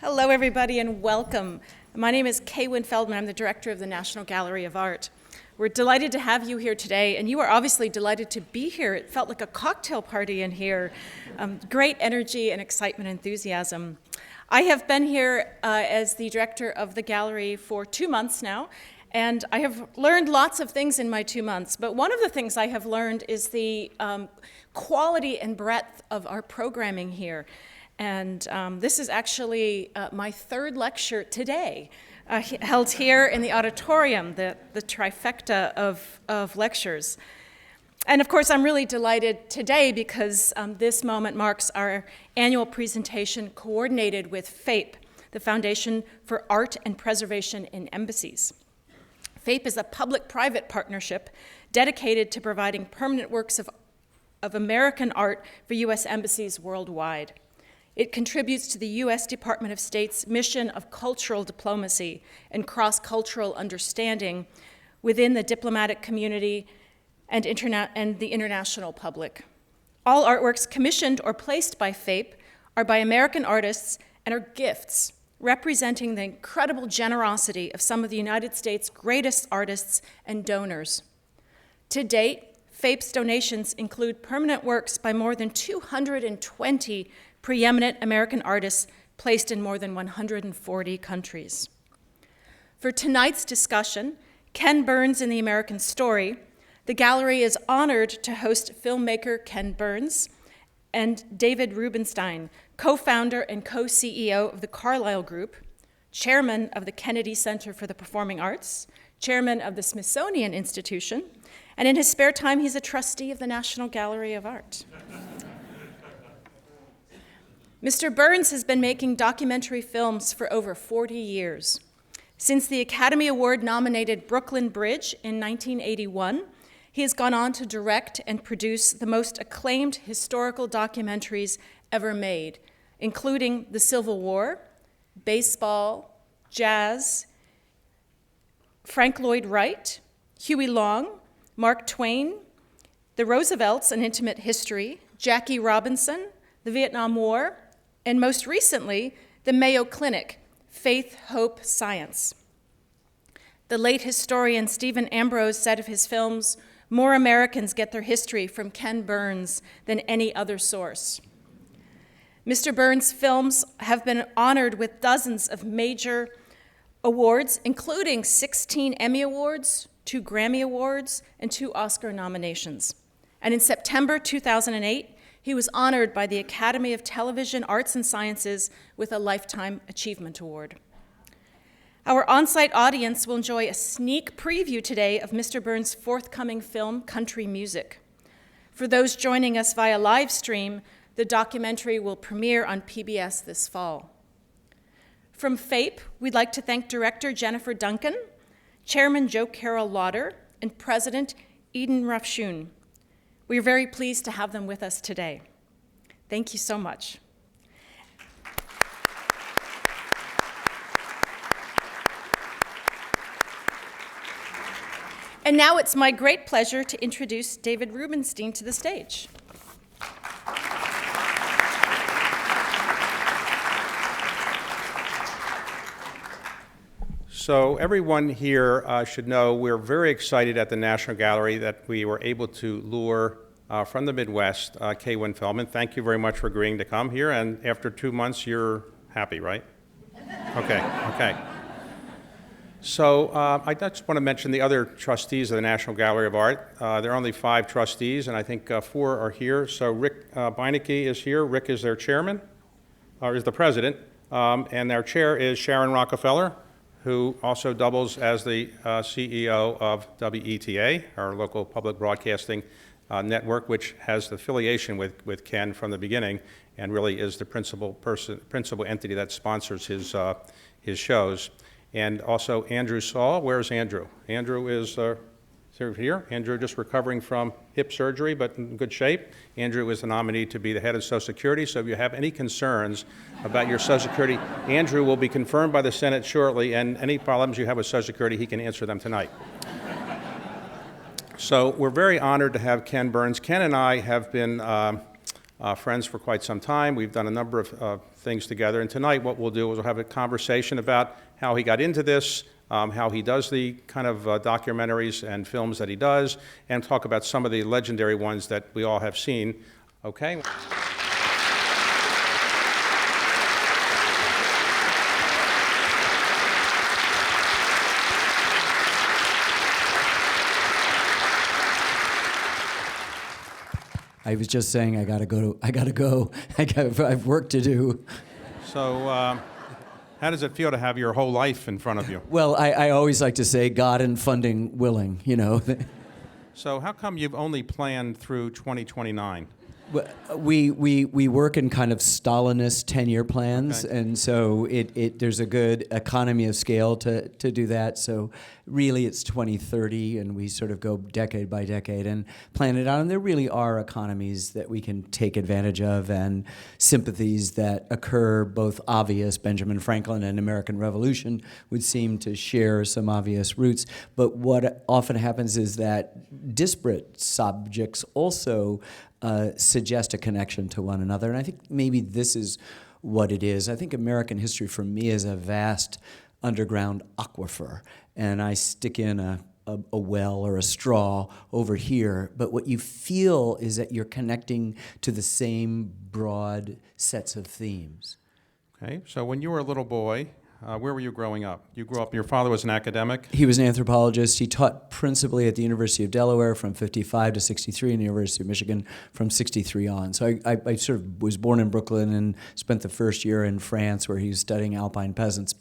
Hello, everybody, and welcome. My name is Feldman. I'm the director of the National Gallery of Art. We're delighted to have you here today, and you are obviously delighted to be here. It felt like a cocktail party in here. Great energy and excitement and enthusiasm. I have been here as the director of the gallery for 2 months now, and I have learned lots of things in my 2 months, but one of the things I have learned is the quality and breadth of our programming here. And this is actually my third lecture today, held here in the auditorium, the trifecta of lectures. And of course, I'm really delighted today because this moment marks our annual presentation coordinated with FAPE, the Foundation for Art and Preservation in Embassies. FAPE is a public-private partnership dedicated to providing permanent works of American art for U.S. embassies worldwide. It contributes to the U.S. Department of State's mission of cultural diplomacy and cross-cultural understanding within the diplomatic community and the international public. All artworks commissioned or placed by FAPE are by American artists and are gifts representing the incredible generosity of some of the United States' greatest artists and donors. To date, FAPE's donations include permanent works by more than 220 preeminent American artists placed in more than 140 countries. For tonight's discussion, Ken Burns in the American Story, the gallery is honored to host filmmaker Ken Burns and David Rubenstein, co-founder and co-CEO of the Carlyle Group, chairman of the Kennedy Center for the Performing Arts, chairman of the Smithsonian Institution, and in his spare time, he's a trustee of the National Gallery of Art. Mr. Burns has been making documentary films for over 40 years. Since the Academy Award-nominated Brooklyn Bridge in 1981, he has gone on to direct and produce the most acclaimed historical documentaries ever made, including the Civil War, baseball, jazz, Frank Lloyd Wright, Huey Long, Mark Twain, the Roosevelts, An Intimate History, Jackie Robinson, the Vietnam War, and most recently, the Mayo Clinic, Faith, Hope, Science. The late historian Stephen Ambrose said of his films, "More Americans get their history from Ken Burns than any other source." Mr. Burns' films have been honored with dozens of major awards, including 16 Emmy Awards, 2 Grammy Awards, and 2 Oscar nominations. And in September 2008, he was honored by the Academy of Television Arts and Sciences with a Lifetime Achievement Award. Our on-site audience will enjoy a sneak preview today of Mr. Burns' forthcoming film, Country Music. For those joining us via live stream, the documentary will premiere on PBS this fall. From FAPE, we'd like to thank Director Jennifer Duncan, Chairman Joe Carroll Lauder, and President Eden Rafshun. We are very pleased to have them with us today. Thank you so much. And now it's my great pleasure to introduce David Rubenstein to the stage. So everyone here should know we're very excited at the National Gallery that we were able to lure from the Midwest, Kay Feldman. Thank you very much for agreeing to come here, and after 2 months, you're happy, right? Okay. So I just want to mention the other trustees of the National Gallery of Art. There are only 5 trustees, and I think 4 are here. So Rick Beinecke is here. Rick is their chairman, or is the president, and their chair is Sharon Rockefeller, who also doubles as the CEO of WETA, our local public broadcasting network, which has the affiliation with Ken from the beginning and really is the principal entity that sponsors his shows. And also Andrew Saul. Where's Andrew? Andrew is here. Andrew just recovering from hip surgery, but in good shape. Andrew is the nominee to be the head of Social Security, so if you have any concerns about your Social Security, Andrew will be confirmed by the Senate shortly, and any problems you have with Social Security, he can answer them tonight. So we're very honored to have Ken Burns. Ken and I have been friends for quite some time. We've done a number of things together, and tonight what we'll do is we'll have a conversation about how he got into this, how he does the kind of documentaries and films that he does, and talk about some of the legendary ones that we all have seen. Okay? I was just saying I gotta go. I have work to do. So, how does it feel to have your whole life in front of you? Well, I always like to say God and funding willing, you know. So how come you've only planned through 2029? We work in kind of Stalinist 10-year plans, Okay. and so there's a good economy of scale to do that. So really it's 2030, and we sort of go decade by decade and plan it out. And there really are economies that we can take advantage of and sympathies that occur both obvious. Benjamin Franklin and American Revolution would seem to share some obvious roots. But what often happens is that disparate subjects also suggest a connection to one another. And I think maybe this is what it is. I think American history for me is a vast underground aquifer. And I stick in a well or a straw over here. But what you feel is that you're connecting to the same broad sets of themes. Okay, so when you were a little boy, where were you growing up? You grew up, your father was an academic? He was an anthropologist. He taught principally at the University of Delaware from 55 to 63 and the University of Michigan from 63 on. So I sort of was born in Brooklyn and spent the first year in France where he was studying alpine peasants,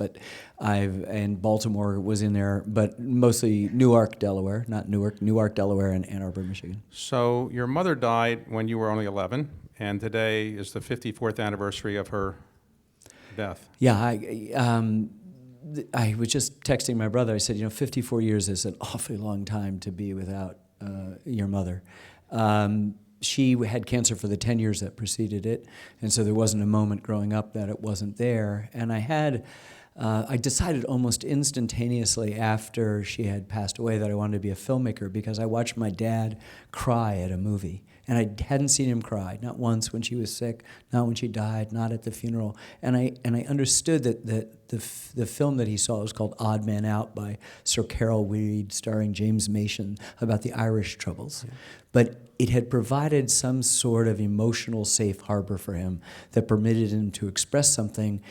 and Baltimore was in there, but mostly Newark, Delaware, not Newark, Newark, Delaware, and Ann Arbor, Michigan. So your mother died when you were only 11, and today is the 54th anniversary of her death. Yeah, I was just texting my brother. I said, 54 years is an awfully long time to be without your mother. She had cancer for the 10 years that preceded it, and so there wasn't a moment growing up that it wasn't there. And I decided almost instantaneously after she had passed away that I wanted to be a filmmaker because I watched my dad cry at a movie. And I hadn't seen him cry, not once when she was sick, not when she died, not at the funeral. And I understood that the film that he saw was called Odd Man Out by Sir Carol Weed, starring James Mason, about the Irish Troubles. Yeah. But it had provided some sort of emotional safe harbor for him that permitted him to express something.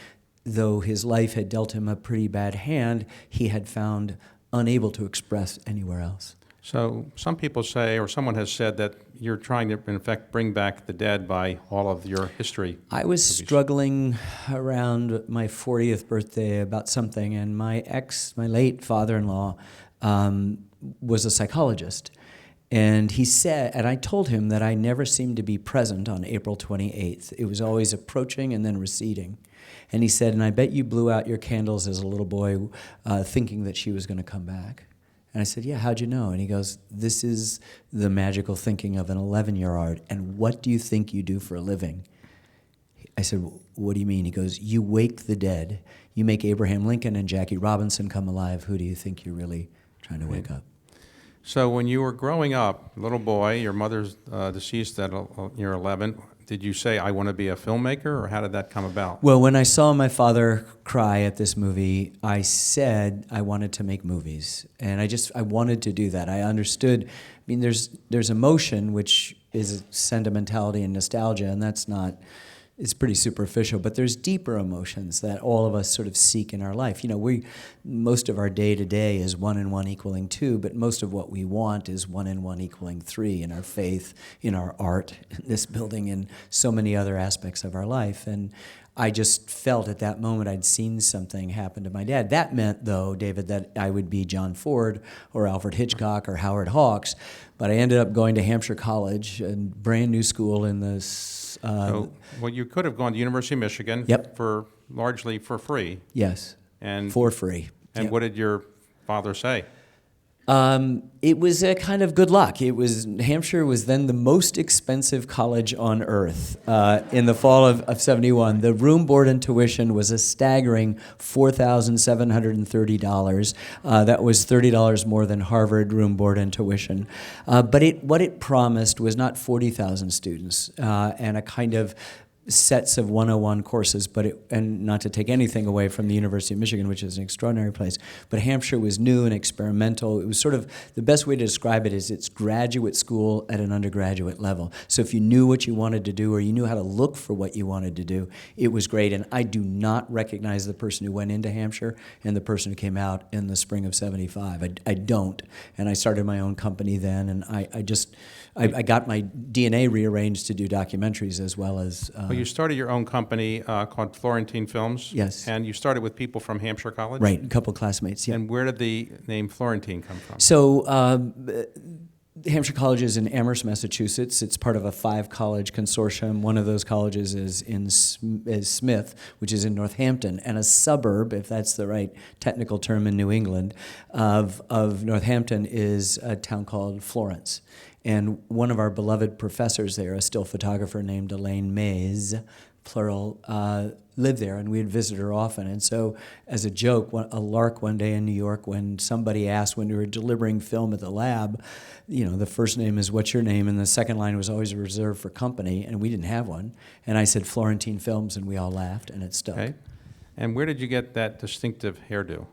Though his life had dealt him a pretty bad hand, he had found unable to express anywhere else. So some people say, or someone has said, that you're trying to, in fact, bring back the dead by all of your history. I was struggling around my 40th birthday about something, and my late father-in-law, was a psychologist. And he said, and I told him that I never seemed to be present on April 28th. It was always approaching and then receding. And he said, and I bet you blew out your candles as a little boy thinking that she was going to come back. And I said, yeah, how'd you know? And he goes, this is the magical thinking of an 11-year-old. And what do you think you do for a living? I said, what do you mean? He goes, you wake the dead. You make Abraham Lincoln and Jackie Robinson come alive. Who do you think you're really trying to wake up? So when you were growing up, little boy, your mother's deceased at you're 11. Did you say, I want to be a filmmaker, or how did that come about? Well, when I saw my father cry at this movie, I said I wanted to make movies. And I wanted to do that. I understood, there's emotion, which is sentimentality and nostalgia, and that's not, it's pretty superficial, but there's deeper emotions that all of us sort of seek in our life. Most of our day-to-day is 1 and 1 equaling 2, but most of what we want is 1 and 1 equaling 3 in our faith, in our art, in this building, in so many other aspects of our life. And I just felt at that moment I'd seen something happen to my dad. That meant, though, David, that I would be John Ford or Alfred Hitchcock or Howard Hawks. But I ended up going to Hampshire College, a brand new school in this. Well, you could have gone to University of Michigan. Yep. Largely for free. Yes. And for free. And Yep. what did your father say? It was a kind of good luck. Hampshire was then the most expensive college on earth in the fall of 71. The room, board, and tuition was a staggering $4,730. That was $30 more than Harvard room, board, and tuition. But what it promised was not 40,000 students and a kind of sets of 101 courses, and not to take anything away from the University of Michigan, which is an extraordinary place, but Hampshire was new and experimental. It was sort of, the best way to describe it is it's graduate school at an undergraduate level. So if you knew what you wanted to do or you knew how to look for what you wanted to do, it was great. And I do not recognize the person who went into Hampshire and the person who came out in the spring of 75. I don't. And I started my own company then, and I got my DNA rearranged to do documentaries as well as... You started your own company called Florentine Films. Yes. And you started with people from Hampshire College? Right, a couple classmates, yeah. And where did the name Florentine come from? So Hampshire College is in Amherst, Massachusetts. It's part of a 5-college consortium. One of those colleges is Smith, which is in Northampton, and a suburb, if that's the right technical term in New England, of Northampton is a town called Florence. And one of our beloved professors there, a still photographer named Elaine Mays, plural, lived there, and we'd visit her often. And so, as a joke, a lark one day in New York, when somebody asked when we were delivering film at the lab, the first name is "What's your name?" and the second line was always reserved for company, and we didn't have one. And I said Florentine Films, and we all laughed, and it stuck. Okay. And where did you get that distinctive hairdo?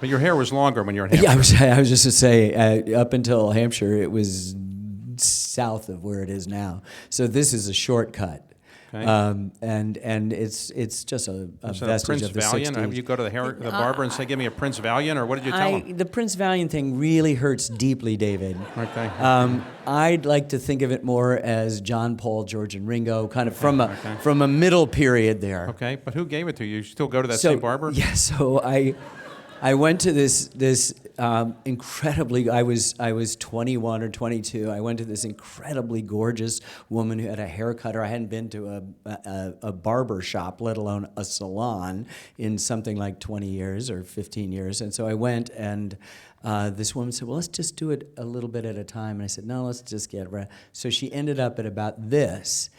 But your hair was longer when you were in Hampshire. Yeah, I was just to say, up until Hampshire, it was south of where it is now. So this is a shortcut. Okay. And it's just a vestige Prince of the Valiant? 60s. You go to the barber and say, give me a Prince Valiant, or what did you tell him? The Prince Valiant thing really hurts deeply, David. Okay. I'd like to think of it more as John, Paul, George, and Ringo, kind of from a middle period there. Okay, but who gave it to you? You still go to that same barber? Yeah, so I went to this incredibly, I was 21 or 22. I went to this incredibly gorgeous woman who had a hair cutter. I hadn't been to a barber shop, let alone a salon, in something like 20 years or 15 years. And so I went, and this woman said, well, let's just do it a little bit at a time. And I said, no, let's just get right. So she ended up at about this,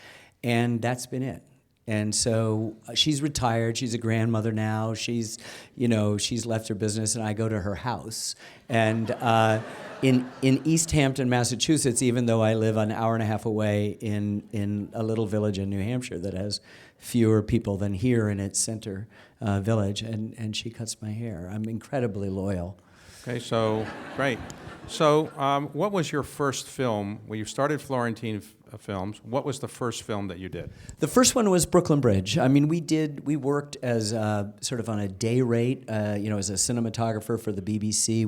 and that's been it. And so she's retired. She's a grandmother now. She's left her business, and I go to her house. And in East Hampton, Massachusetts, even though I live an hour and a half away in a little village in New Hampshire that has fewer people than here in its center village, and she cuts my hair. I'm incredibly loyal. Okay, so great. So what was your first film? Well, you started Florentine Films. What was the first film that you did? The first one was Brooklyn Bridge. I mean, we worked as sort of on a day rate. As a cinematographer for the BBC,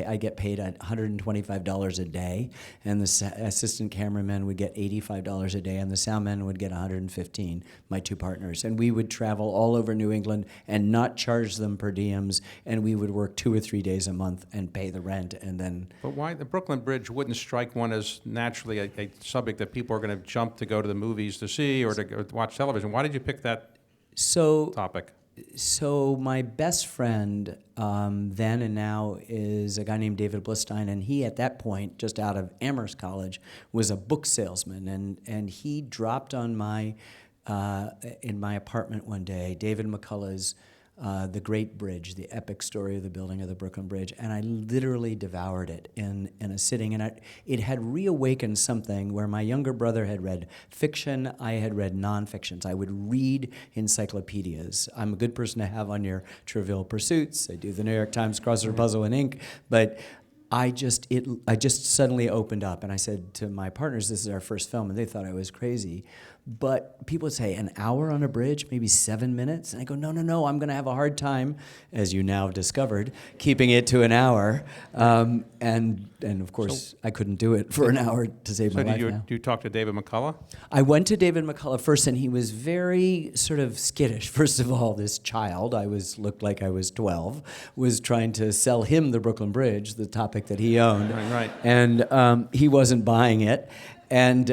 I get paid $125 a day, and the assistant cameraman would get $85 a day, and the soundman would get $115. My two partners, and we would travel all over New England and not charge them per diems, and we would work 2 or 3 days a month and pay the rent, and then. But why the Brooklyn Bridge wouldn't strike one as naturally a subject that people are going to jump to go to the movies to see or to watch television? Why did you pick that topic? So my best friend then and now is a guy named David Blistein, and he at that point, just out of Amherst College, was a book salesman, and he dropped on in my apartment one day, David McCullough's The Great Bridge, the epic story of the building of the Brooklyn Bridge, and I literally devoured it in a sitting. And it had reawakened something where my younger brother had read fiction, I had read nonfictions. I would read encyclopedias. I'm a good person to have on your Trivial Pursuits. I do the New York Times Crossword Puzzle in ink, but I just suddenly opened up, and I said to my partners, this is our first film, and they thought I was crazy. But people would say, an hour on a bridge, maybe 7 minutes? And I go, no, no, no, I'm going to have a hard time, as you now have discovered, keeping it to an hour. And of course, I couldn't do it for an hour to save my So life now. do you talk to David McCullough? I went to David McCullough first, and he was very sort of skittish. First of all, this child, looked like I was 12, was trying to sell him the Brooklyn Bridge, the topic that he owned. Right. And he wasn't buying it. And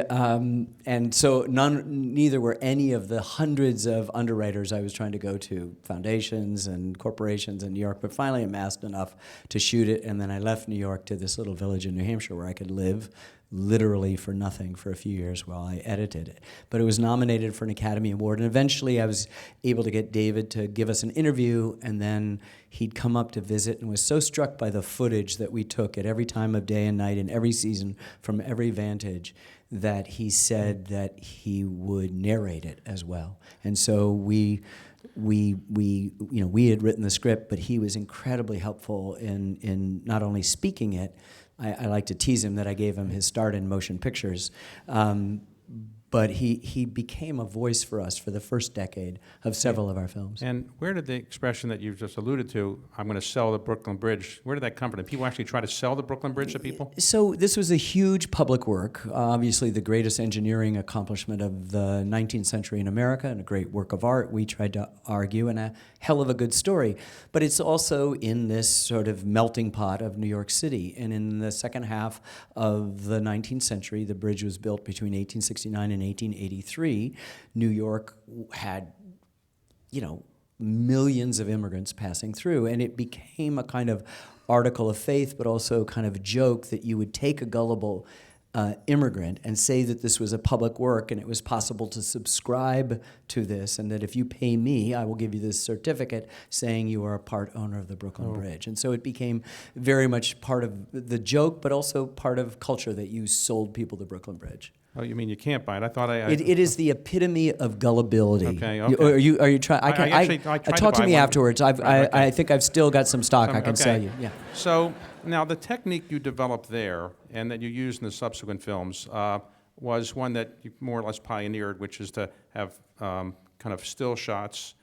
so neither were any of the hundreds of underwriters I was trying to go to, foundations and corporations in New York, but finally amassed enough to shoot it. And then I left New York to this little village in New Hampshire where I could live literally for nothing for a few years while I edited it. But it was nominated for an Academy Award, and eventually I was able to get David to give us an interview, and then he'd come up to visit and was so struck by the footage that we took at every time of day and night in every season from every vantage that he said that he would narrate it as well. And so we had written the script, but he was incredibly helpful in not only speaking it. I like to tease him that I gave him his start in motion pictures, but he became a voice for us for the first decade of several of our films. And where did the expression that you've just alluded to, I'm going to sell the Brooklyn Bridge, where did that come from? Did people actually try to sell the Brooklyn Bridge to people? So this was a huge public work, obviously the greatest engineering accomplishment of the 19th century in America, and a great work of art, we tried to argue, and a hell of a good story. But it's also in this sort of melting pot of New York City. And in the second half of the 19th century, the bridge was built between 1869 and 1883. New York had, millions of immigrants passing through, and it became a kind of article of faith, but also kind of a joke that you would take a gullible immigrant and say that this was a public work and it was possible to subscribe to this, and that if you pay me, I will give you this certificate saying you are a part owner of the Brooklyn Bridge. And so it became very much part of the joke, but also part of culture that you sold people the Brooklyn Bridge. Oh, you mean you can't buy it? I thought It is the epitome of gullibility. Okay. Are you trying? I tried Talk to to buy me one. afterwards. Okay. I think I've still got some stock I can Okay. sell you. Yeah. So now the technique you developed there and that you used in the subsequent films was one that you more or less pioneered, which is to have kind of still shots,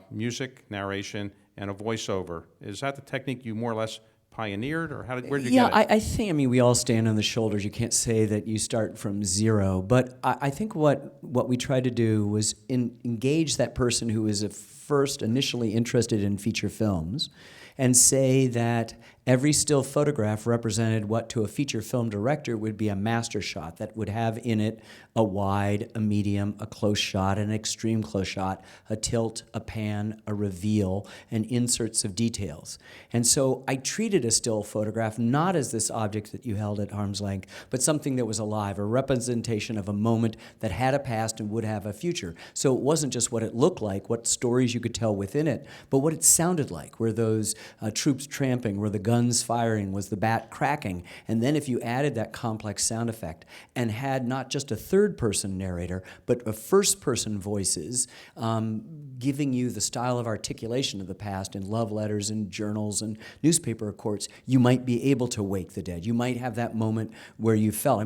music, narration, and a voiceover. Is that the technique you more or less pioneered, or where did you get it? I think, we all stand on the shoulders. You can't say that you start from zero. But I think what we tried to do was engage that person who is initially interested in feature films and say that every still photograph represented what to a feature film director would be a master shot that would have in it a wide, a medium, a close shot, an extreme close shot, a tilt, a pan, a reveal, and inserts of details. And so I treated a still photograph not as this object that you held at arm's length, but something that was alive, a representation of a moment that had a past and would have a future. So it wasn't just what it looked like, what stories you could tell within it, but what it sounded like. Were those troops tramping? Were the guns firing? Was the bat cracking? And then if you added that complex sound effect and had not just a third-person narrator, but a first-person voices giving you the style of articulation of the past in love letters and journals and newspaper reports, you might be able to wake the dead. You might have that moment where you felt.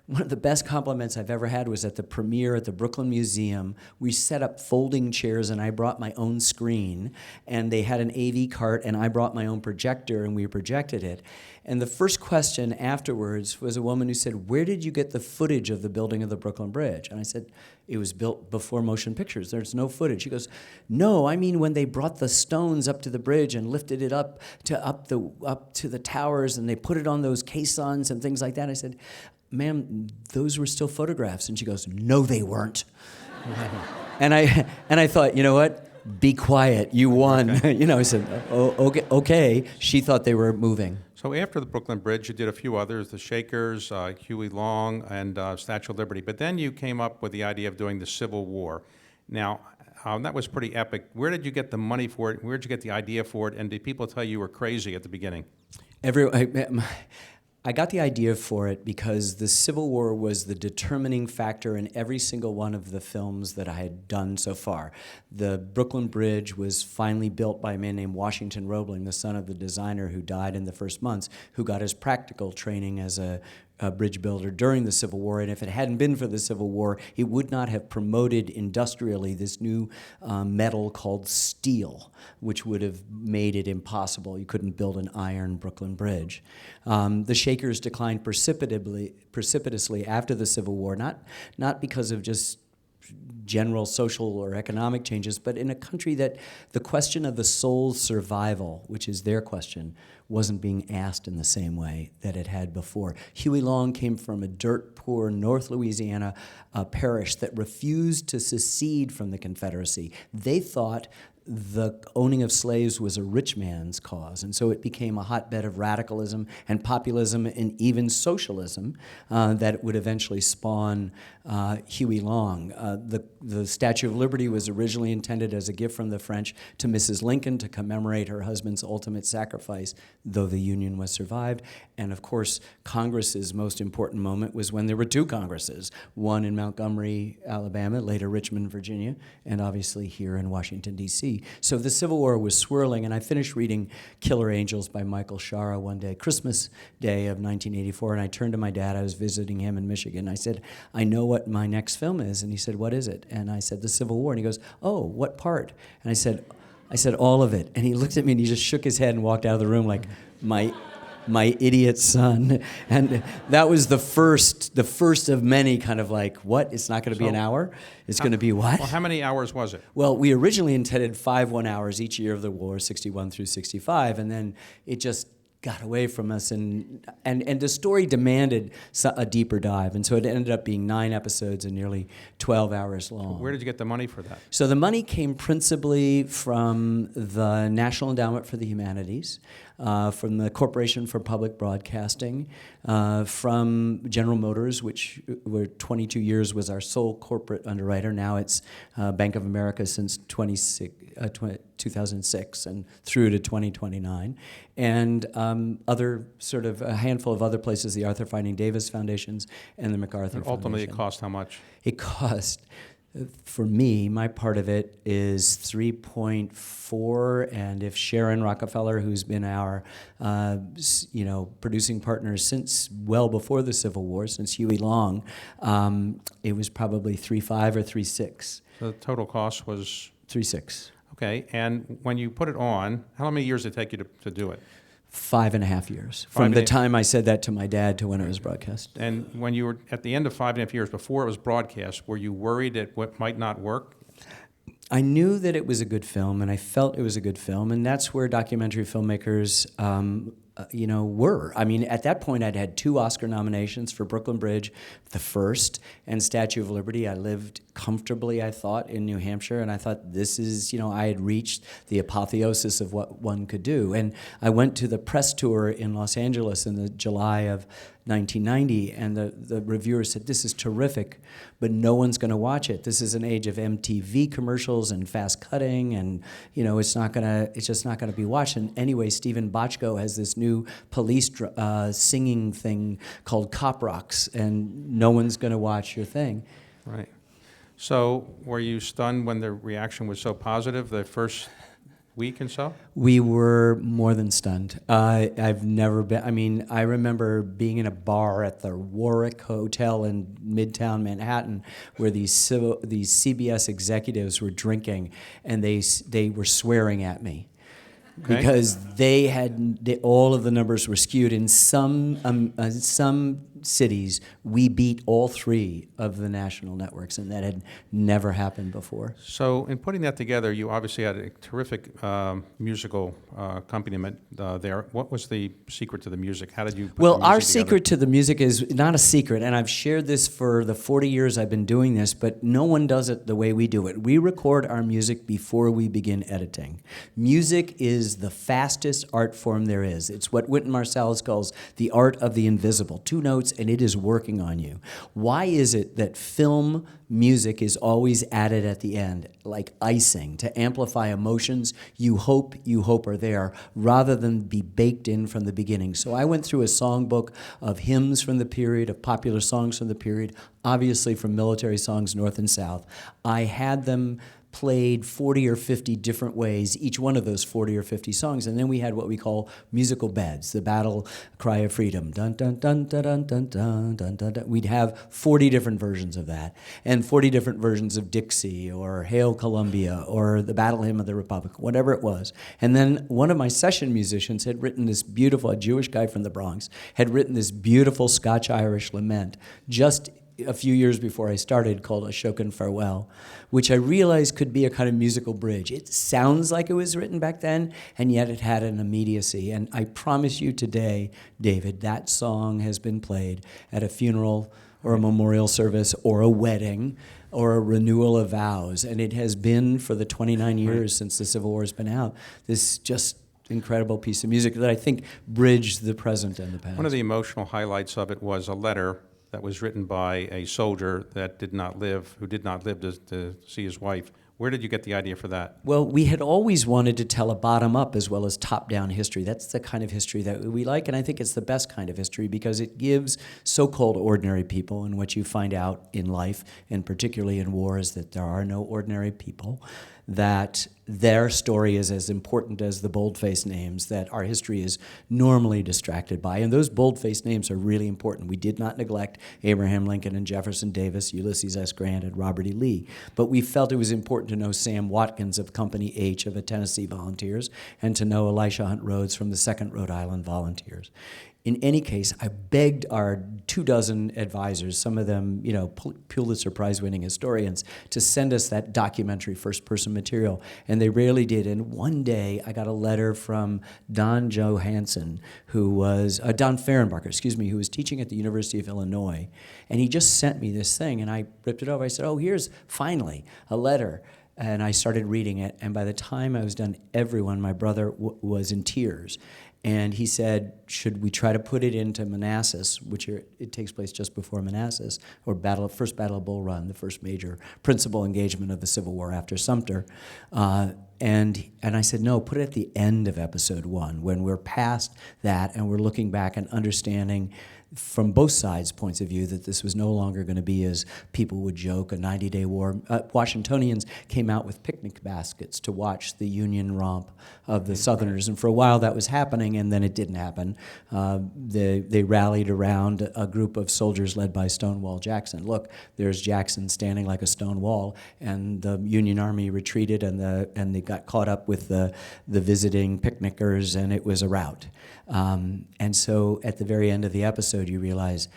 One of the best compliments I've ever had was at the premiere at the Brooklyn Museum. We set up folding chairs, and I brought my own screen, and they had an AV cart, and I brought my own projector, and we projected it. And the first question afterwards was a woman who said, "Where did you get the footage of the building of the Brooklyn Bridge?" And I said, "It was built before motion pictures. There's no footage." She goes, "No, I mean when they brought the stones up to the bridge and lifted it up to the towers, and they put it on those caissons and things like that." I said, "Ma'am, those were still photographs." And she goes, "No, they weren't." and I thought, you know what? Be quiet. You won. Okay. I said, "Oh, okay." She thought they were moving. So after the Brooklyn Bridge, you did a few others, The Shakers, Huey Long, and Statue of Liberty. But then you came up with the idea of doing the Civil War. Now, that was pretty epic. Where did you get the money for it? Where did you get the idea for it? And did people tell you were crazy at the beginning? I got the idea for it because the Civil War was the determining factor in every single one of the films that I had done so far. The Brooklyn Bridge was finally built by a man named Washington Roebling, the son of the designer who died in the first months, who got his practical training as a bridge builder during the Civil War, and if it hadn't been for the Civil War, he would not have promoted industrially this new metal called steel, which would have made it impossible. You couldn't build an iron Brooklyn Bridge. The Shakers declined precipitously after the Civil War, not because of just general social or economic changes, but in a country that the question of the soul's survival, which is their question, wasn't being asked in the same way that it had before. Huey Long came from a dirt-poor North Louisiana parish that refused to secede from the Confederacy. They thought the owning of slaves was a rich man's cause, and so it became a hotbed of radicalism and populism and even socialism that would eventually spawn Huey Long. The Statue of Liberty was originally intended as a gift from the French to Mrs. Lincoln to commemorate her husband's ultimate sacrifice, though the Union was survived. And of course, Congress's most important moment was when there were two Congresses, one in Montgomery, Alabama, later Richmond, Virginia, and obviously here in Washington, D.C. So the Civil War was swirling, and I finished reading Killer Angels by Michael Shara one day, Christmas Day of 1984, and I turned to my dad. I was visiting him in Michigan. I said, I know what my next film is. And he said, what is it? And I said, the Civil War. And he goes, oh, what part? And I said, all of it. And he looked at me and he just shook his head and walked out of the room like, my idiot son. And that was the first of many kind of like, what? It's not going to be an hour? It's going to be what? Well, how many hours was it? Well, we originally intended 5 1-hours each year of the war, 61 through 65, and then it just got away from us, and the story demanded a deeper dive, and so it ended up being 9 episodes and nearly 12 hours long. Where did you get the money for that? So the money came principally from the National Endowment for the Humanities, from the Corporation for Public Broadcasting, from General Motors, which were 22 years was our sole corporate underwriter. Now it's Bank of America since 2006 and through to 2029, and other sort of a handful of other places, the Arthur Finding Davis Foundations and the MacArthur And ultimately, Foundation. it cost how much? It cost, for me, my part of it is 3.4, and if Sharon Rockefeller, who's been our producing partner since well before the Civil War, since Huey Long, it was probably 3.5 or 3.6. So the total cost was? 3.6. Okay, and when you put it on, how many years did it take you to do it? 5.5 years, from the time I said that to my dad to when it was broadcast. And when you were at the end of 5.5 years, before it was broadcast, were you worried that what might not work? I knew that it was a good film, and I felt it was a good film, and that's where documentary filmmakers were. I mean, at that point, I'd had 2 Oscar nominations for Brooklyn Bridge, the first, and Statue of Liberty. I lived comfortably, I thought, in New Hampshire, and I thought this is, I had reached the apotheosis of what one could do. And I went to the press tour in Los Angeles in the July of 1990, and the reviewer said, this is terrific, but no one's going to watch it. This is an age of MTV commercials and fast cutting, and it's just not going to be watched. And anyway, Stephen Bochco has this new police singing thing called Cop Rocks, and no one's going to watch your thing. Right. So were you stunned when the reaction was so positive the first week and so? We were more than stunned. I've never been, I remember being in a bar at the Warwick Hotel in Midtown Manhattan where these CBS executives were drinking, and they were swearing at me. Okay. Because all of the numbers were skewed. In some cities, we beat all 3 of the national networks, and that had never happened before. So in putting that together, you obviously had a terrific musical accompaniment there. What was the secret to the music? How did you put the music our together? secret to the music is not a secret, and I've shared this for the 40 years I've been doing this, but no one does it the way we do it. We record our music before we begin editing. Music is the fastest art form there is. It's what Wynton Marsalis calls the art of the invisible. 2 notes, and it is working on you. Why is it that film music is always added at the end, like icing, to amplify emotions you hope are there, rather than be baked in from the beginning? So I went through a songbook of hymns from the period, of popular songs from the period, obviously from military songs north and south. I had them played 40 or 50 different ways, each one of those 40 or 50 songs. And then we had what we call musical beds, the battle cry of freedom. Dun, dun, dun, dun, dun, dun, dun, dun, dun, dun. We'd have 40 different versions of that, and 40 different versions of Dixie or Hail Columbia or the Battle Hymn of the Republic, whatever it was. And then one of my session musicians had written this beautiful, a Jewish guy from the Bronx, had written this beautiful Scotch-Irish lament just a few years before I started, called Ashokan Farewell, which I realized could be a kind of musical bridge. It sounds like it was written back then, and yet it had an immediacy. And I promise you today, David, that song has been played at a funeral or a memorial service or a wedding or a renewal of vows. And it has been, for the 29 years since the Civil War has been out, this just incredible piece of music that I think bridged the present and the past. One of the emotional highlights of it was a letter that was written by a soldier that did not live, who did not live to see his wife. Where did you get the idea for that? Well, we had always wanted to tell a bottom-up as well as top-down history. That's the kind of history that we like, and I think it's the best kind of history because it gives so-called ordinary people, and what you find out in life, and particularly in war, is that there are no ordinary people, that their story is as important as the bold-faced names that our history is normally distracted by. And those bold-faced names are really important. We did not neglect Abraham Lincoln and Jefferson Davis, Ulysses S. Grant, and Robert E. Lee. But we felt it was important to know Sam Watkins of Company H of the Tennessee Volunteers and to know Elisha Hunt Rhodes from the 2nd Rhode Island Volunteers. In any case, I begged our 24 advisors, some of them, Pulitzer Prize-winning historians, to send us that documentary first-person material, and they rarely did. And one day, I got a letter from Don Fehrenbacher, who was teaching at the University of Illinois, and he just sent me this thing, and I ripped it over. I said, "Oh, here's finally a letter." And I started reading it, and by the time I was done, my brother was in tears. And he said, should we try to put it into Manassas, it takes place just before Manassas, or first Battle of Bull Run, the first major principal engagement of the Civil War after Sumter. And I said, no, put it at the end of episode 1, when we're past that and we're looking back and understanding from both sides' points of view that this was no longer going to be, as people would joke, a 90-day war. Washingtonians came out with picnic baskets to watch the Union romp of the Southerners, and for a while that was happening, and then it didn't happen. They rallied around a group of soldiers led by Stonewall Jackson. Look, there's Jackson standing like a stone wall, and the Union Army retreated, and they got caught up with the visiting picnickers, and it was a rout. And so at the very end of the episode, you realize,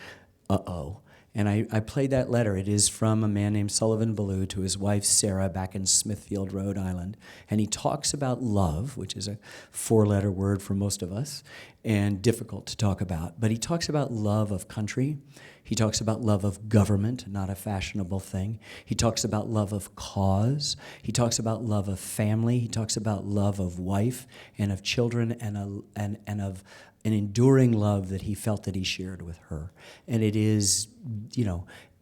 uh-oh. And I played that letter. It is from a man named Sullivan Ballou to his wife Sarah back in Smithfield, Rhode Island. And he talks about love, which is a 4-letter word for most of us, and difficult to talk about. But he talks about love of country. He talks about love of government, not a fashionable thing. He talks about love of cause. He talks about love of family. He talks about love of wife and of children and of an enduring love that he felt that he shared with her. And it is,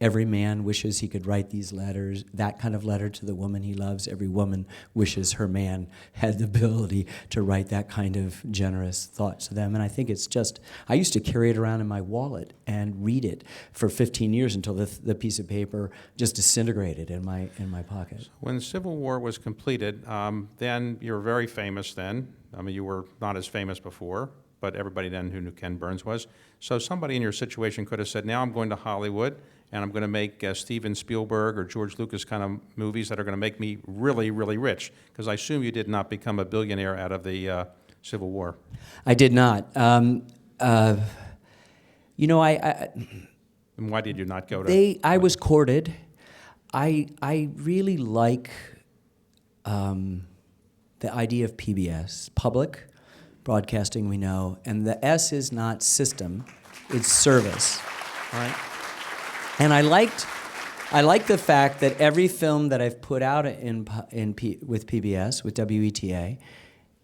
every man wishes he could write these letters, that kind of letter to the woman he loves. Every woman wishes her man had the ability to write that kind of generous thought to them. And I think it's just, I used to carry it around in my wallet and read it for 15 years until the piece of paper just disintegrated in my pocket. When the Civil War was completed, then you were very famous then. I mean, you were not as famous before, but everybody then who knew Ken Burns was. So somebody in your situation could have said, now I'm going to Hollywood, and I'm going to make Steven Spielberg or George Lucas kind of movies that are going to make me really, really rich. Because I assume you did not become a billionaire out of the Civil War. I did not. And why did you not go to? I was courted. I really like the idea of PBS, public broadcasting, we know, and the S is not system, it's service. All right. And I like the fact that every film that I've put out with PBS, with WETA,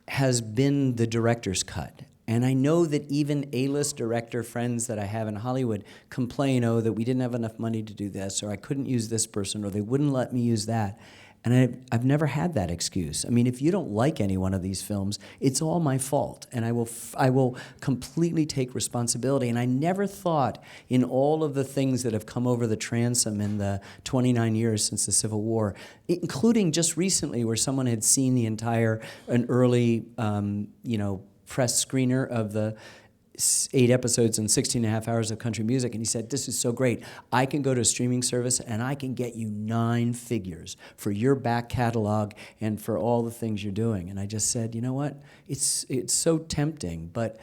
has been the director's cut. And I know that even A-list director friends that I have in Hollywood complain, that we didn't have enough money to do this, or I couldn't use this person, or they wouldn't let me use that. And I've never had that excuse. I mean, if you don't like any one of these films, it's all my fault, and I will completely take responsibility. And I never thought, in all of the things that have come over the transom in the 29 years since the Civil War, including just recently where someone had seen an early, press screener of the 8 episodes and 16 and a half hours of country music, and he said, "This is so great. I can go to a streaming service and I can get you 9 figures for your back catalog and for all the things you're doing." And I just said, you know what? It's so tempting, but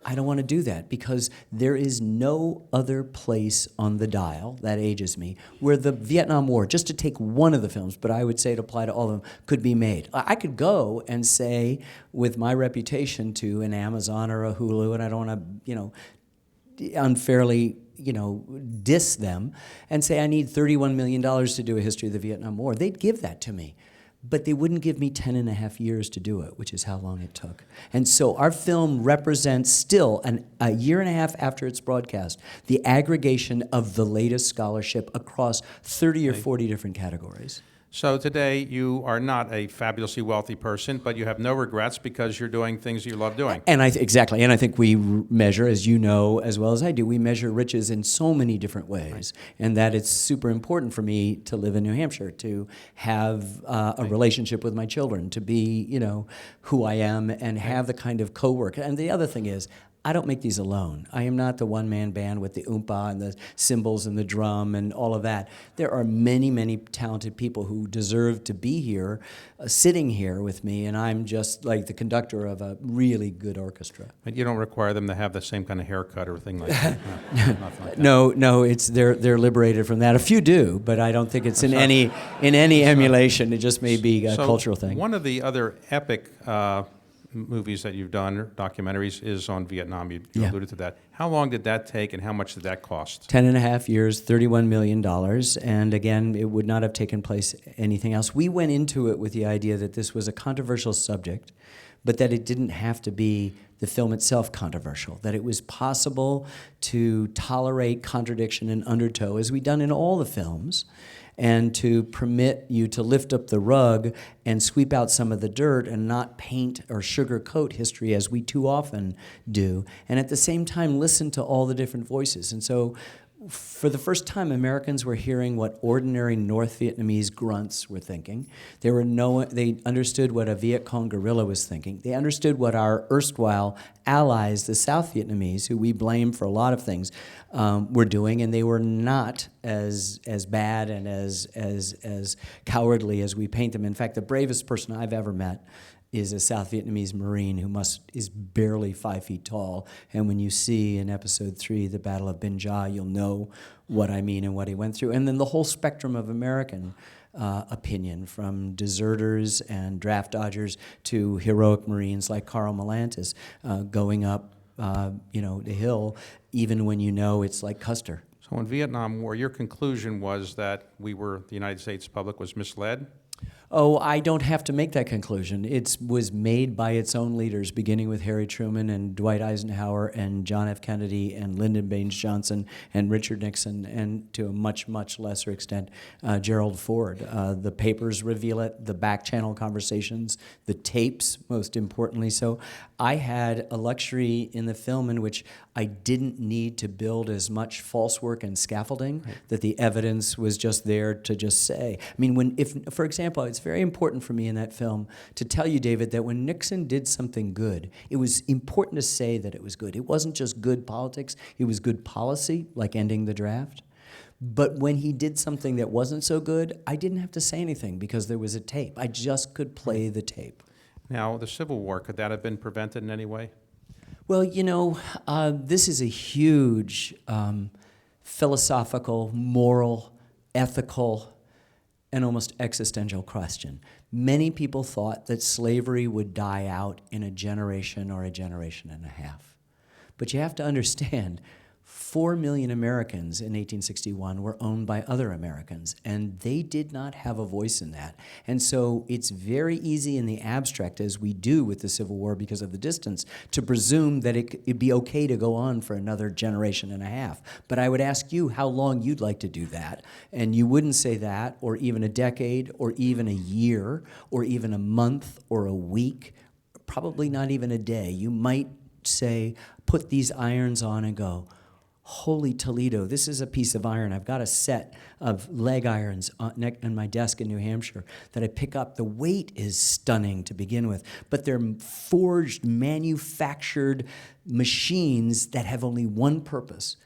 I don't want to do that, because there is no other place on the dial, that ages me, where the Vietnam War, just to take one of the films, but I would say it apply to all of them, could be made. I could go and say, with my reputation, to an Amazon or a Hulu, and I don't want to, unfairly, diss them, and say I need $31 million to do a history of the Vietnam War. They'd give that to me. But they wouldn't give me 10 and a half years to do it, which is how long it took. And so our film represents still, a year and a half after its broadcast, the aggregation of the latest scholarship across 30 or 40 different categories. So today, you are not a fabulously wealthy person, but you have no regrets because you're doing things you love doing. And exactly, and I think we measure, as you know as well as I do, we measure riches in so many different ways, right. And that it's super important for me to live in New Hampshire, to have a relationship with my children, to be, who I am, and have the kind of co-work. And the other thing is, I don't make these alone. I am not the one-man band with the oompa and the cymbals and the drum and all of that. There are many, many talented people who deserve to be here, sitting here with me, and I'm just like the conductor of a really good orchestra. But you don't require them to have the same kind of haircut or thing like that? Nothing like that. No, they're liberated from that. A few do, but I don't think it's in any emulation. It just may be a cultural thing. One of the other epic movies that you've done, or documentaries, is on Vietnam. You alluded to that. How long did that take, and how much did that cost? 10 and a half years, $31 million, and again, it would not have taken place anything else. We went into it with the idea that this was a controversial subject, but that it didn't have to be the film itself controversial, that it was possible to tolerate contradiction and undertow, as we've done in all the films, and to permit you to lift up the rug and sweep out some of the dirt and not paint or sugarcoat history as we too often do, and at the same time listen to all the different voices. And so for the first time, Americans were hearing what ordinary North Vietnamese grunts were thinking. They understood what a Viet Cong guerrilla was thinking. They understood what our erstwhile allies, the South Vietnamese, who we blame for a lot of things, were doing, and they were not as bad and as cowardly as we paint them. In fact, the bravest person I've ever met is a South Vietnamese Marine who is barely 5 feet tall. And when you see in episode 3, the Battle of Bin Gia, you'll know what I mean and what he went through. And then the whole spectrum of American opinion, from deserters and draft dodgers to heroic Marines like Carl Melantis, going up the hill, even when you know it's like Custer. So in Vietnam War, your conclusion was that the United States public was misled? Oh, I don't have to make that conclusion. It was made by its own leaders, beginning with Harry Truman and Dwight Eisenhower and John F. Kennedy and Lyndon Baines Johnson and Richard Nixon, and to a much, much lesser extent, Gerald Ford. The papers reveal it, the back-channel conversations, the tapes, most importantly. So I had a luxury in the film in which I didn't need to build as much false work and scaffolding, right, that the evidence was just there to just say. I mean, for example, it's very important for me in that film to tell you, David, that when Nixon did something good, it was important to say that it was good. It wasn't just good politics, it was good policy, like ending the draft. But when he did something that wasn't so good, I didn't have to say anything because there was a tape. I just could play the tape. Now, the Civil War, could that have been prevented in any way? Well, this is a huge philosophical, moral, ethical, and almost existential question. Many people thought that slavery would die out in a generation or a generation and a half. But you have to understand, 4 million Americans in 1861 were owned by other Americans, and they did not have a voice in that. And so it's very easy in the abstract, as we do with the Civil War because of the distance, to presume that it'd be okay to go on for another generation and a half. But I would ask you how long you'd like to do that, and you wouldn't say that, or even a decade, or even a year, or even a month, or a week, probably not even a day. You might say, put these irons on and go, holy Toledo, this is a piece of iron. I've got a set of leg irons on my desk in New Hampshire that I pick up. The weight is stunning to begin with, but they're forged, manufactured machines that have only one purpose.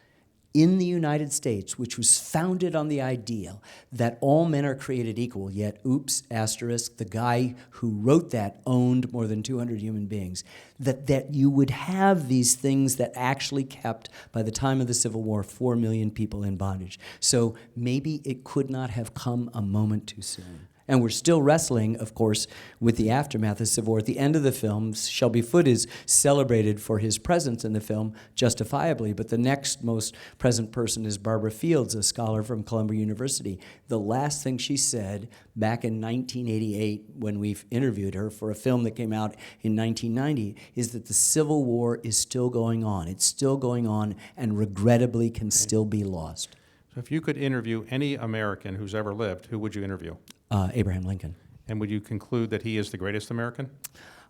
In the United States, which was founded on the ideal that all men are created equal, yet, oops, asterisk, the guy who wrote that owned more than 200 human beings, that you would have these things that actually kept, by the time of the Civil War, 4 million people in bondage. So maybe it could not have come a moment too soon. And we're still wrestling, of course, with the aftermath of the Civil War. At the end of the film, Shelby Foote is celebrated for his presence in the film, justifiably, but the next most present person is Barbara Fields, a scholar from Columbia University. The last thing she said back in 1988, when we interviewed her for a film that came out in 1990, is that the Civil War is still going on. It's still going on and regrettably can still be lost. So if you could interview any American who's ever lived, who would you interview? Abraham Lincoln. And would you conclude that he is the greatest American?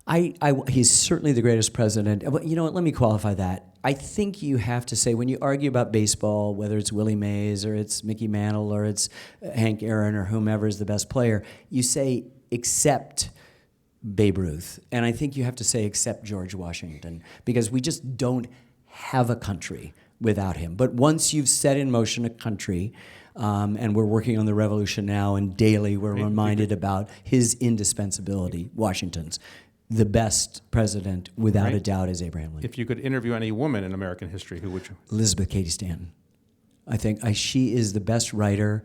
He's certainly the greatest president. But you know what, let me qualify that. I think you have to say, when you argue about baseball, whether it's Willie Mays or it's Mickey Mantle or it's Hank Aaron or whomever is the best player, you say except Babe Ruth. And I think you have to say except George Washington, because we just don't have a country without him. But once you've set in motion a country, and we're working on the revolution now, and daily we're reminded about his indispensability, Washington's. The best president, without a doubt, is Abraham Lincoln. If you could interview any woman in American history, who would you? Elizabeth Cady Stanton. I think she is the best writer.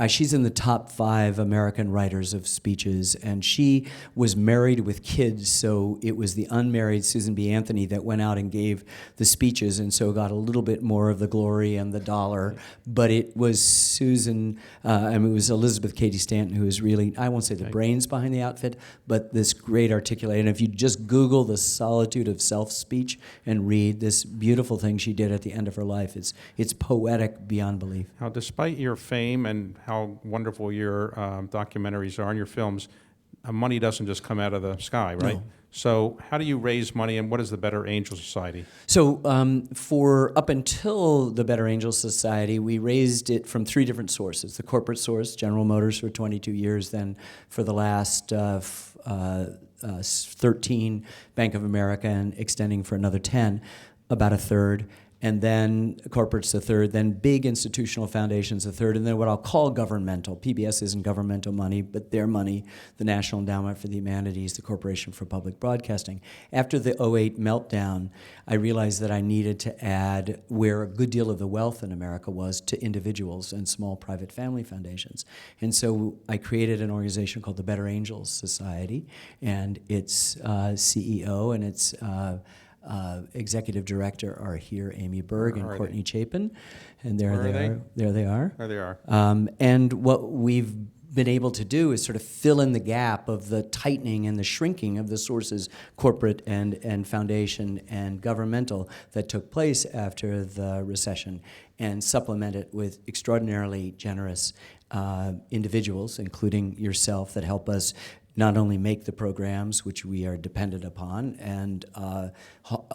She's in the top 5 American writers of speeches, and she was married with kids, so it was the unmarried Susan B. Anthony that went out and gave the speeches, and so got a little bit more of the glory and the dollar. But it was it was Elizabeth Cady Stanton who was really, I won't say the brains behind the outfit, but this great articulator. And if you just Google the solitude of self speech and read this beautiful thing she did at the end of her life, it's poetic beyond belief. Now, despite your fame and how wonderful your documentaries are and your films, money doesn't just come out of the sky, right? No. So how do you raise money, and what is the Better Angel Society? So for up until the Better Angel Society, we raised it from 3 different sources. The corporate source, General Motors for 22 years, then for the last 13, Bank of America, and extending for another 10, about a third. And then corporate's a third, then big institutional foundations a third, and then what I'll call governmental. PBS isn't governmental money, but their money, the National Endowment for the Humanities, the Corporation for Public Broadcasting. After the '08 meltdown, I realized that I needed to add where a good deal of the wealth in America was to individuals and small private family foundations. And so I created an organization called the Better Angels Society, and its CEO and its executive director are here, Amy Berg and Courtney Chapin, and there they are. There they are. And what we've been able to do is sort of fill in the gap of the tightening and the shrinking of the sources, corporate and foundation and governmental, that took place after the recession, and supplement it with extraordinarily generous individuals, including yourself, that help us not only make the programs, which we are dependent upon, and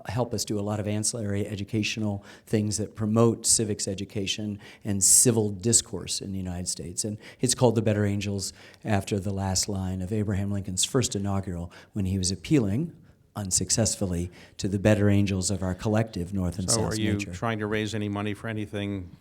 help us do a lot of ancillary educational things that promote civics education and civil discourse in the United States. And it's called the Better Angels after the last line of Abraham Lincoln's first inaugural, when he was appealing, unsuccessfully, to the better angels of our collective North and South nature. So are you trying to raise any money for anything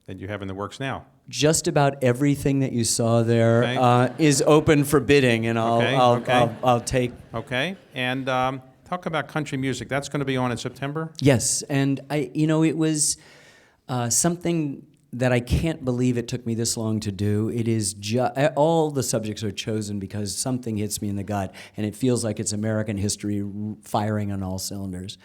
that you have in the works now? Just about everything that you saw there is open for bidding, and I'll take. Okay, and talk about country music. That's going to be on in September? Yes, and it was something that I can't believe it took me this long to do. It is all the subjects are chosen because something hits me in the gut, and it feels like it's American history firing on all cylinders.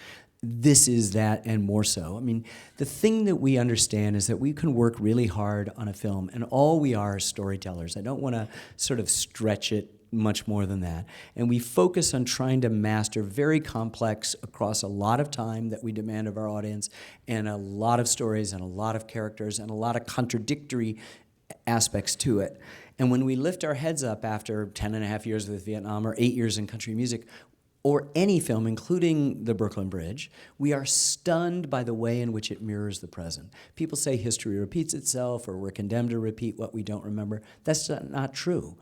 this is that and more so. I mean, the thing that we understand is that we can work really hard on a film, and all we are storytellers. I don't want to sort of stretch it much more than that. And we focus on trying to master very complex across a lot of time that we demand of our audience, and a lot of stories and a lot of characters and a lot of contradictory aspects to it. And when we lift our heads up after 10 and a half years with Vietnam or 8 years in country music, or any film, including The Brooklyn Bridge, we are stunned by the way in which it mirrors the present. People say history repeats itself, or we're condemned to repeat what we don't remember. That's not true.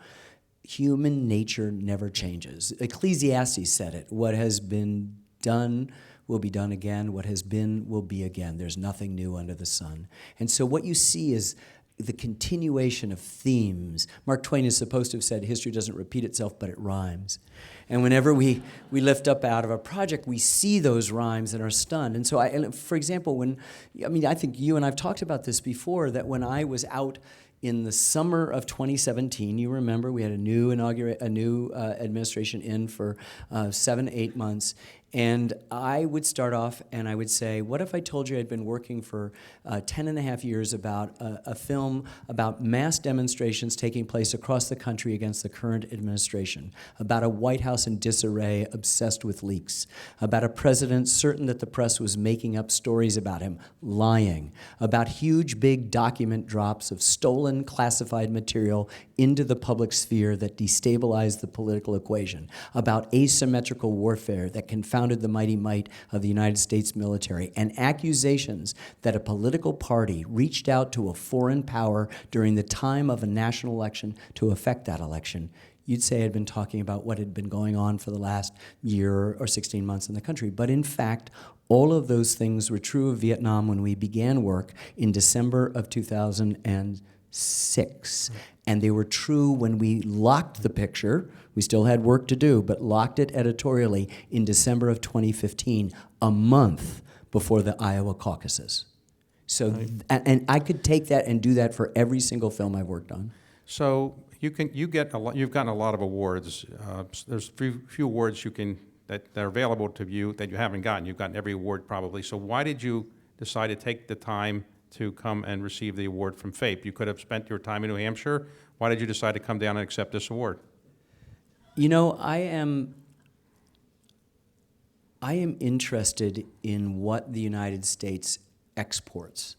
Human nature never changes. Ecclesiastes said it. What has been done will be done again. What has been will be again. There's nothing new under the sun. And so what you see is the continuation of themes. Mark Twain is supposed to have said, history doesn't repeat itself, but it rhymes. And whenever we lift up out of a project, we see those rhymes and are stunned. And so, for example, I think you and I've talked about this before, that when I was out in the summer of 2017, you remember we had a new administration in for 7-8 months, and I would start off and I would say, what if I told you I'd been working for 10 and a half years about a film about mass demonstrations taking place across the country against the current administration, about a White House in disarray, obsessed with leaks, about a president certain that the press was making up stories about him, lying, about huge big document drops of stolen classified material into the public sphere that destabilized the political equation, about asymmetrical warfare that confounded the mighty might of the United States military, and accusations that a political party reached out to a foreign power during the time of a national election to affect that election, you'd say I'd been talking about what had been going on for the last year or 16 months in the country. But in fact, all of those things were true of Vietnam when we began work in December of 2006. And they were true when we locked the picture. We still had work to do, but locked it editorially in December of 2015, a month before the Iowa caucuses. So, and I could take that and do that for every single film I've worked on. So you've gotten a lot of awards. There's few awards that are available to you that you haven't gotten. You've gotten every award probably. So why did you decide to take the time to come and receive the award from FAPE? You could have spent your time in New Hampshire. Why did you decide to come down and accept this award? You know, I am interested in what the United States exports,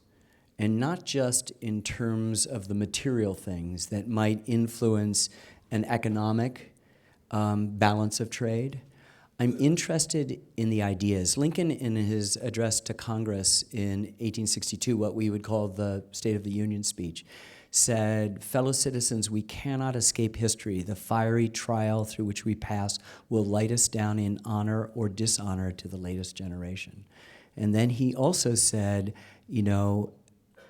and not just in terms of the material things that might influence an economic balance of trade. I'm interested in the ideas. Lincoln, in his address to Congress in 1862, what we would call the State of the Union speech, said, "Fellow citizens, we cannot escape history. The fiery trial through which we pass will light us down in honor or dishonor to the latest generation." And then he also said,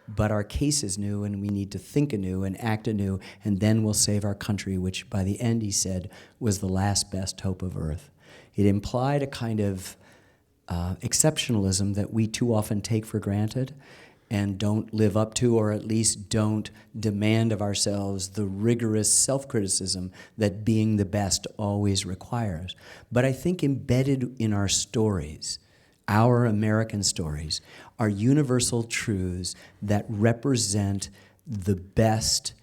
but our case is new, and we need to think anew and act anew, and then we'll save our country, which by the end, he said, was the last best hope of earth. It implied a kind of exceptionalism that we too often take for granted and don't live up to, or at least don't demand of ourselves the rigorous self-criticism that being the best always requires. But I think embedded in our stories, our American stories, are universal truths that represent the best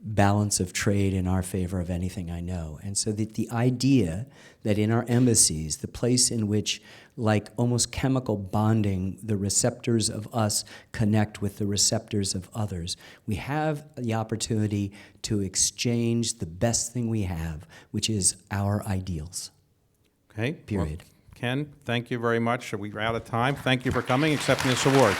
balance of trade in our favor of anything I know. And so that the idea that in our embassies, the place in which, like almost chemical bonding, the receptors of us connect with the receptors of others, we have the opportunity to exchange the best thing we have, which is our ideals. Okay. Period. Well, Ken, thank you very much. We're out of time. Thank you for coming, accepting this award.